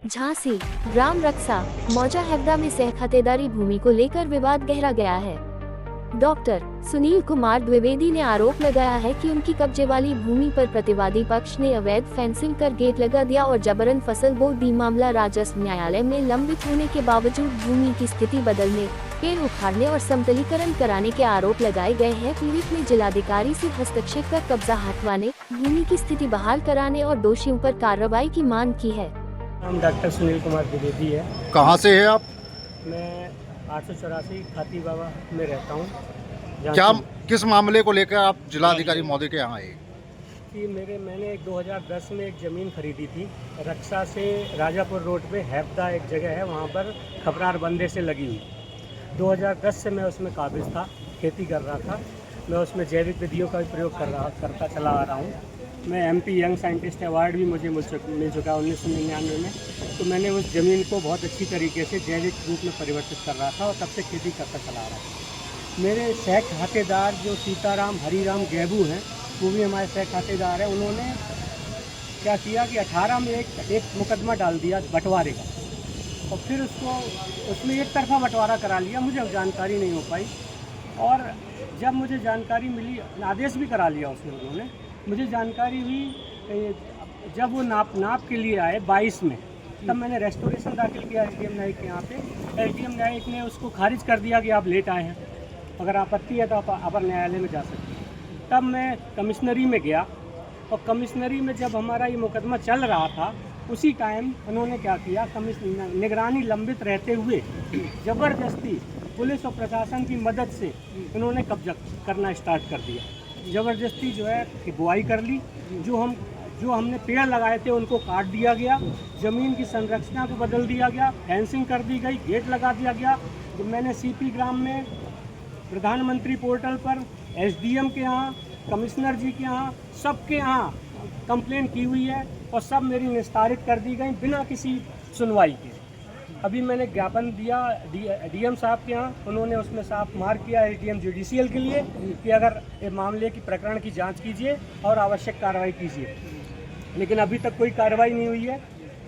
झांसी ग्राम रक्षा मौजा हैवदा में सहखातेदारी भूमि को लेकर विवाद गहरा गया है। डॉक्टर सुनील कुमार द्विवेदी ने आरोप लगाया है कि उनकी कब्जे वाली भूमि पर प्रतिवादी पक्ष ने अवैध फेंसिंग कर गेट लगा दिया और जबरन फसल बो दी। मामला राजस्व न्यायालय में लंबित होने के बावजूद भूमि की स्थिति बदलने, पेड़ उखाड़ने और समतलीकरण कराने के आरोप लगाए गए हैं। पीड़ित ने जिलाधिकारी से हस्तक्षेप कर कब्जा हटवाने, भूमि की स्थिति बहाल कराने और दोषियों पर कार्रवाई की मांग की है। नाम डॉक्टर सुनील कुमार द्विवेदी है। कहाँ से है आप? मैं 884 खाती बाबा में रहता हूँ। क्या किस मामले को लेकर आप जिलाधिकारी महोदय के यहाँ आए? कि मैंने 2010 में एक ज़मीन खरीदी थी रक्षा से राजापुर रोड पे हैवदा एक जगह है, वहाँ पर खबरार बंदे से लगी हुई। 2010 से मैं उसमें काबिज था, खेती कर रहा था। मैं उसमें जैविक विधियों का भी प्रयोग करता चला आ रहा हूँ। मैं MP यंग साइंटिस्ट अवार्ड भी मुझे मिल चुका 1999 में। तो मैंने उस ज़मीन को बहुत अच्छी तरीके से जैविक रूप में परिवर्तित कर रहा था और तब से खेती करता चला आ रहा था। मेरे सह खातेदार जो सीताराम हरीराम गैबू हैं, वो भी हमारे सह खातेदार हैं। उन्होंने क्या किया कि 18 में एक मुकदमा डाल दिया बंटवारे का, और फिर उसमें एक तरफा बंटवारा करा लिया। मुझे जानकारी नहीं हो पाई, और जब मुझे जानकारी मिली, आदेश भी करा लिया उसमें उन्होंने। मुझे जानकारी हुई जब वो नाप के लिए आए 22 में, तब मैंने रेस्टोरेशन दाखिल किया LTM न्यायिक के यहाँ पे। LTM न्यायिक ने उसको खारिज कर दिया कि आप लेट आए हैं, अगर आपत्ति है तो आप अपर न्यायालय में जा सकते हैं। तब मैं कमिश्नरी में गया, और कमिश्नरी में जब हमारा ये मुकदमा चल रहा था, उसी टाइम उन्होंने क्या किया, निगरानी लंबित रहते हुए ज़बरदस्ती पुलिस और प्रशासन की मदद से उन्होंने कब्जा करना स्टार्ट कर दिया। ज़बरदस्ती जो है कि बुआई कर ली। जो हमने पेड़ लगाए थे उनको काट दिया गया, ज़मीन की संरचना को बदल दिया गया, फेंसिंग कर दी गई, गेट लगा दिया गया। तो मैंने CP ग्राम में प्रधानमंत्री पोर्टल पर SDM के यहाँ, कमिश्नर जी के यहाँ, सबके यहाँ कंप्लेन की हुई है, और सब मेरी निस्तारित कर दी गई बिना किसी सुनवाई के। अभी मैंने ज्ञापन दिया DM साहब के यहाँ, उन्होंने उसमें साफ मार्क किया LTM जुडिशियल के लिए कि अगर ये मामले की प्रकरण की जांच कीजिए और आवश्यक कार्रवाई कीजिए। लेकिन अभी तक कोई कार्रवाई नहीं हुई है।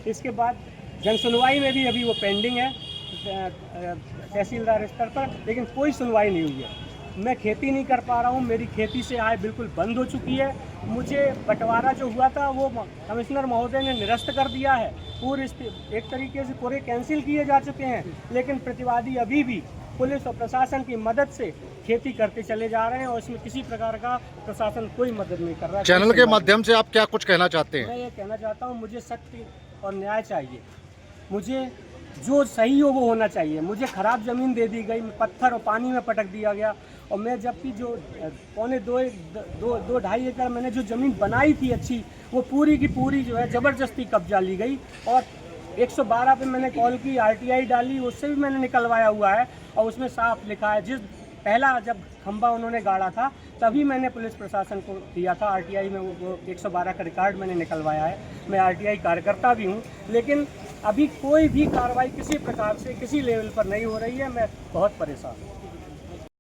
इसके बाद जन सुनवाई में भी अभी वो पेंडिंग है तहसीलदार स्तर पर, लेकिन कोई सुनवाई नहीं हुई है। मैं खेती नहीं कर पा रहा हूँ, मेरी खेती से आय बिल्कुल बंद हो चुकी है। मुझे बंटवारा जो हुआ था वो कमिश्नर महोदय ने निरस्त कर दिया है। पूरे एक तरीके से पूरे कैंसिल किए जा चुके हैं, लेकिन प्रतिवादी अभी भी पुलिस और प्रशासन की मदद से खेती करते चले जा रहे हैं, और इसमें किसी प्रकार का प्रशासन कोई मदद नहीं कर रहा है। चैनल के माध्यम से आप क्या कुछ कहना चाहते हैं? मैं ये कहना चाहता हूँ, मुझे सत्य और न्याय चाहिए। मुझे जो सही हो वो होना चाहिए। मुझे ख़राब ज़मीन दे दी गई, पत्थर और पानी में पटक दिया गया, और मैं जबकि जो पौने 2-2.5 एकड़ मैंने जो ज़मीन बनाई थी अच्छी, वो पूरी की पूरी जो है ज़बरदस्ती कब्जा ली गई। और 112 पे मैंने कॉल की, RTI डाली, उससे भी मैंने निकलवाया हुआ है, और उसमें साफ लिखा है, पहला जब खंबा उन्होंने गाड़ा था तभी मैंने पुलिस प्रशासन को दिया था। RTI में वो 112 का रिकॉर्ड मैंने निकलवाया है। मैं RTI कार्यकर्ता भी हूँ, लेकिन अभी कोई भी कार्रवाई किसी प्रकार से किसी लेवल पर नहीं हो रही है। मैं बहुत परेशान हूँ।